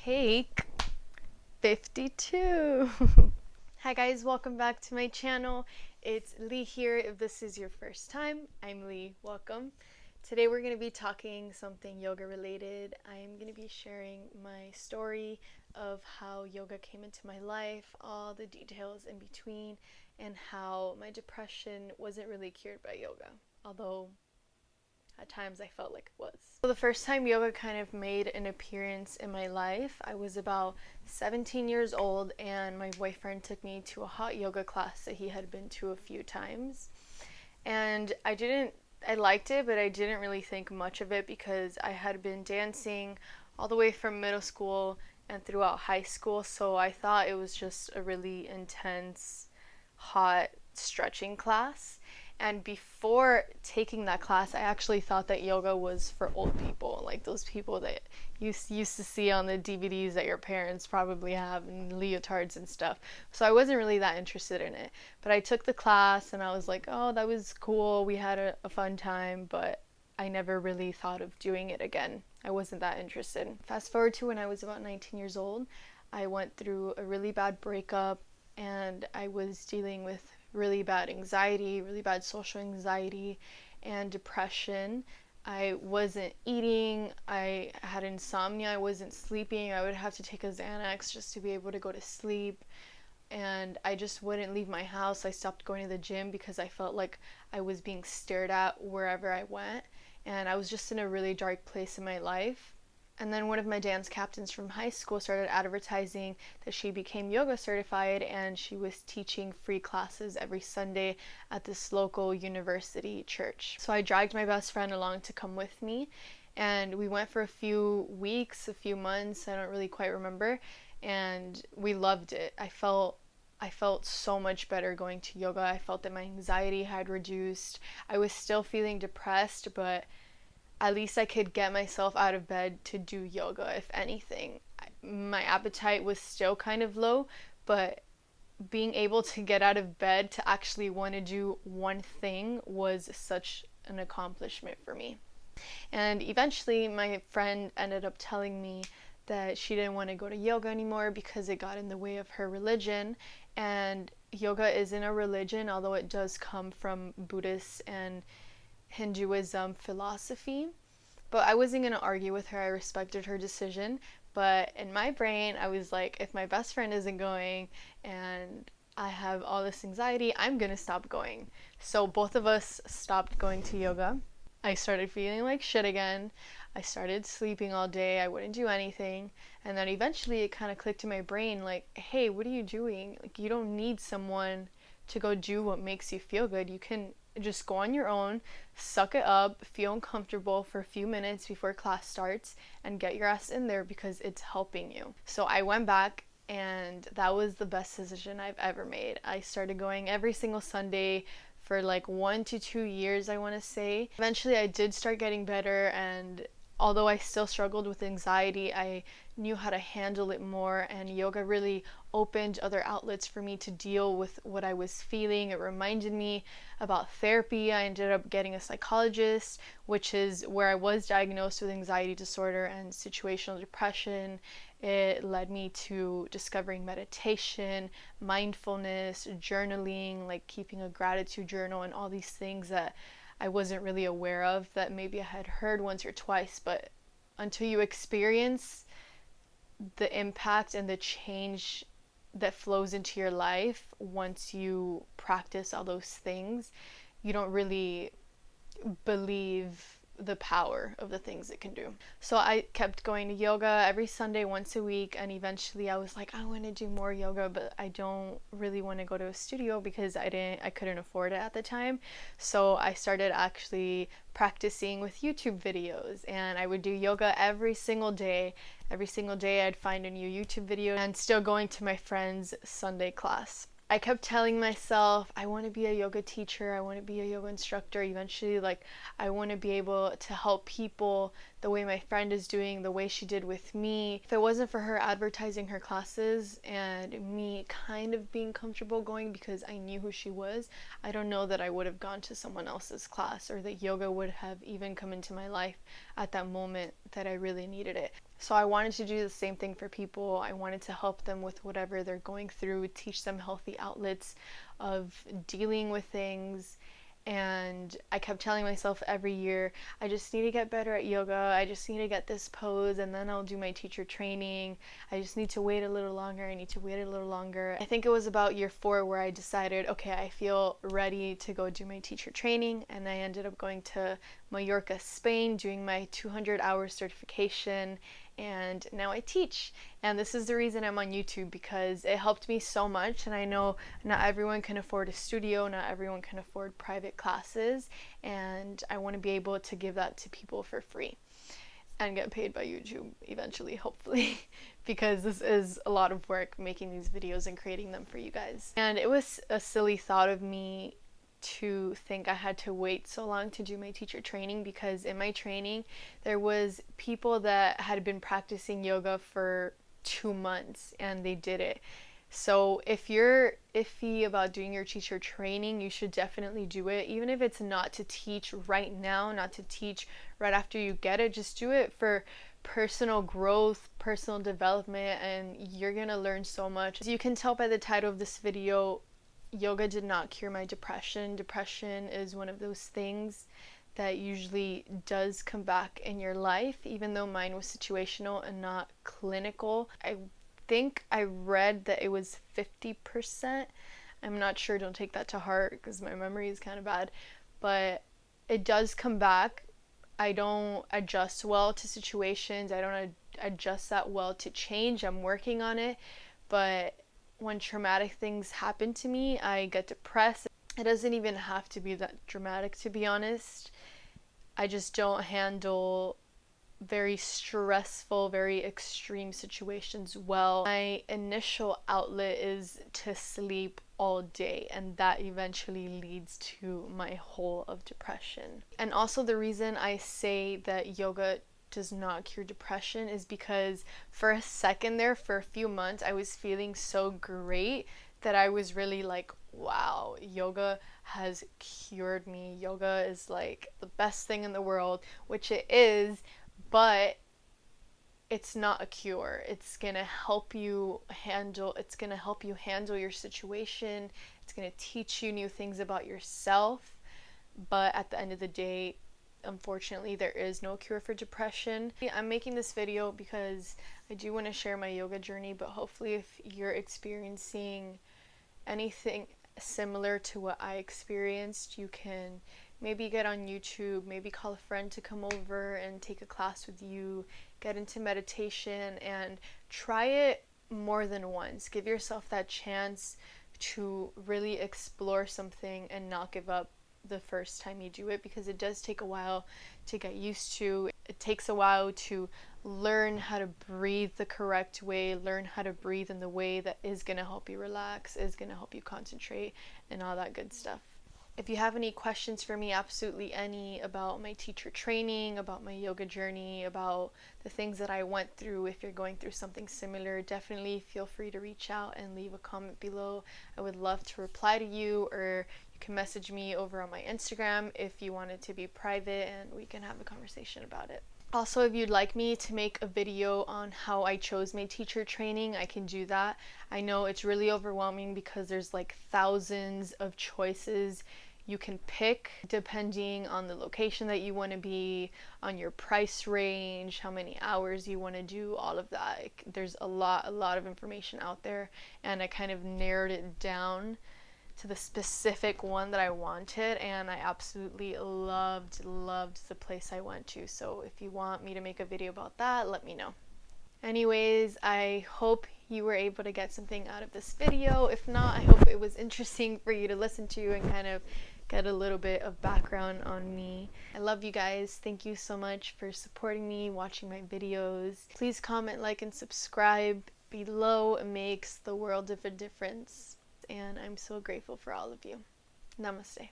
Take 52. Hi guys, welcome back to my channel. It's Lee here. If this is your first time, I'm Lee. Welcome. Today we're going to be talking something yoga related. I'm going to be sharing my story of how yoga came into my life, all the details in between, and how my depression wasn't really cured by yoga, although at times I felt like it was. So the first time yoga kind of made an appearance in my life, I was about 17 years old, and my boyfriend took me to a hot yoga class that he had been to a few times. And I liked it, but I didn't really think much of it because I had been dancing all the way from middle school and throughout high school, so I thought it was just a really intense, hot stretching class. And before taking that class, I actually thought that yoga was for old people, like those people that you used to see on the DVDs that your parents probably have, and leotards and stuff. So I wasn't really that interested in it. But I took the class and I was like, oh, that was cool. We had a fun time, but I never really thought of doing it again. I wasn't that interested. Fast forward to when I was about 19 years old, I went through a really bad breakup and I was dealing with really bad anxiety, really bad social anxiety, and depression. I wasn't eating, I had insomnia, I wasn't sleeping, I would have to take a Xanax just to be able to go to sleep, and I just wouldn't leave my house. I stopped going to the gym because I felt like I was being stared at wherever I went, and I was just in a really dark place in my life. And then one of my dance captains from high school started advertising that she became yoga certified, and she was teaching free classes every Sunday at this local university church. So I dragged my best friend along to come with me, and we went for a few weeks, a few months, I don't really quite remember, and we loved it. I felt so much better going to yoga. I felt that my anxiety had reduced. I was still feeling depressed, but at least I could get myself out of bed to do yoga, if anything. My appetite was still kind of low, but being able to get out of bed to actually want to do one thing was such an accomplishment for me. And eventually my friend ended up telling me that she didn't want to go to yoga anymore because it got in the way of her religion. And yoga isn't a religion, although it does come from Buddhist and Hinduism philosophy. But I wasn't going to argue with her. I respected her decision. But in my brain, I was like, if my best friend isn't going and I have all this anxiety, I'm going to stop going. So both of us stopped going to yoga. I started feeling like shit again. I started sleeping all day. I wouldn't do anything. And then eventually it kind of clicked in my brain like, hey, what are you doing? Like, you don't need someone to go do what makes you feel good. You can just go on your own, suck it up, feel uncomfortable for a few minutes before class starts, and get your ass in there because it's helping you. So I went back, and that was the best decision I've ever made. I started going every single Sunday for like 1 to 2 years, I want to say. Eventually I did start getting better, and although I still struggled with anxiety, I knew how to handle it more, and yoga really opened other outlets for me to deal with what I was feeling. It reminded me about therapy. I ended up getting a psychologist, which is where I was diagnosed with anxiety disorder and situational depression. It led me to discovering meditation, mindfulness, journaling, like keeping a gratitude journal, and all these things that I wasn't really aware of, that maybe I had heard once or twice, but until you experience the impact and the change that flows into your life once you practice all those things, you don't really believe the power of the things it can do. So I kept going to yoga every Sunday once a week, and eventually I was like, I want to do more yoga, but I don't really want to go to a studio because I couldn't afford it at the time. So I started actually practicing with YouTube videos, and I would do yoga every single day. Every single day I'd find a new YouTube video, and still going to my friend's Sunday class. I kept telling myself, I want to be a yoga teacher, I want to be a yoga instructor. Eventually, like, I want to be able to help people the way my friend is doing, the way she did with me. If it wasn't for her advertising her classes and me kind of being comfortable going because I knew who she was, I don't know that I would have gone to someone else's class, or that yoga would have even come into my life at that moment that I really needed it. So I wanted to do the same thing for people. I wanted to help them with whatever they're going through, teach them healthy outlets of dealing with things. And I kept telling myself every year, I just need to get better at yoga. I just need to get this pose, and then I'll do my teacher training. I just need to wait a little longer. I need to wait a little longer. I think it was about year 4 where I decided, okay, I feel ready to go do my teacher training. And I ended up going to Mallorca, Spain, doing my 200-hour certification. And now I teach. And this is the reason I'm on YouTube, because it helped me so much. And I know not everyone can afford a studio, not everyone can afford private classes, and I want to be able to give that to people for free and get paid by YouTube eventually, hopefully, because this is a lot of work making these videos and creating them for you guys. And it was a silly thought of me to think I had to wait so long to do my teacher training, because in my training there was people that had been practicing yoga for 2 months and they did it. So if you're iffy about doing your teacher training, you should definitely do it, even if it's not to teach right now, not to teach right after you get it. Just do it for personal growth, personal development, and you're gonna learn so much. As you can tell by the title of this video, yoga did not cure my depression. Depression is one of those things that usually does come back in your life, even though mine was situational and not clinical. I think I read that it was 50%. I'm not sure, don't take that to heart because my memory is kind of bad, but it does come back. I don't adjust well to situations. I don't adjust that well to change. I'm working on it, but when traumatic things happen to me, I get depressed. It doesn't even have to be that dramatic, to be honest. I just don't handle very stressful, very extreme situations well. My initial outlet is to sleep all day, and that eventually leads to my hole of depression. And also the reason I say that yoga does not cure depression is because for a second there, for a few months, I was feeling so great that I was really like, wow, yoga has cured me. Yoga is like the best thing in the world, which it is, but it's not a cure. It's gonna help you handle your situation. It's gonna teach you new things about yourself. But at the end of the day, unfortunately, there is no cure for depression. I'm making this video because I do want to share my yoga journey, but hopefully if you're experiencing anything similar to what I experienced, you can maybe get on YouTube, maybe call a friend to come over and take a class with you, get into meditation, and try it more than once. Give yourself that chance to really explore something and not give up the first time you do it, because it does take a while to get used to. It takes a while to learn how to breathe the correct way, learn how to breathe in the way that is going to help you relax, is going to help you concentrate, and all that good stuff. If you have any questions for me, absolutely any, about my teacher training, about my yoga journey, about the things that I went through, if you're going through something similar, definitely feel free to reach out and leave a comment below. I would love to reply to you, or you can message me over on my Instagram if you want it to be private and we can have a conversation about it. Also, if you'd like me to make a video on how I chose my teacher training, I can do that. I know it's really overwhelming because there's like thousands of choices you can pick depending on the location that you want to be, on your price range, how many hours you want to do, all of that. There's a lot of information out there, and I kind of narrowed it down to the specific one that I wanted, and I absolutely loved the place I went to. So if you want me to make a video about that, let me know. Anyways, I hope you were able to get something out of this video. If not, I hope it was interesting for you to listen to and kind of get a little bit of background on me. I love you guys. Thank you so much for supporting me, watching my videos. Please comment, like, and subscribe below. It makes the world of a difference. And I'm so grateful for all of you. Namaste.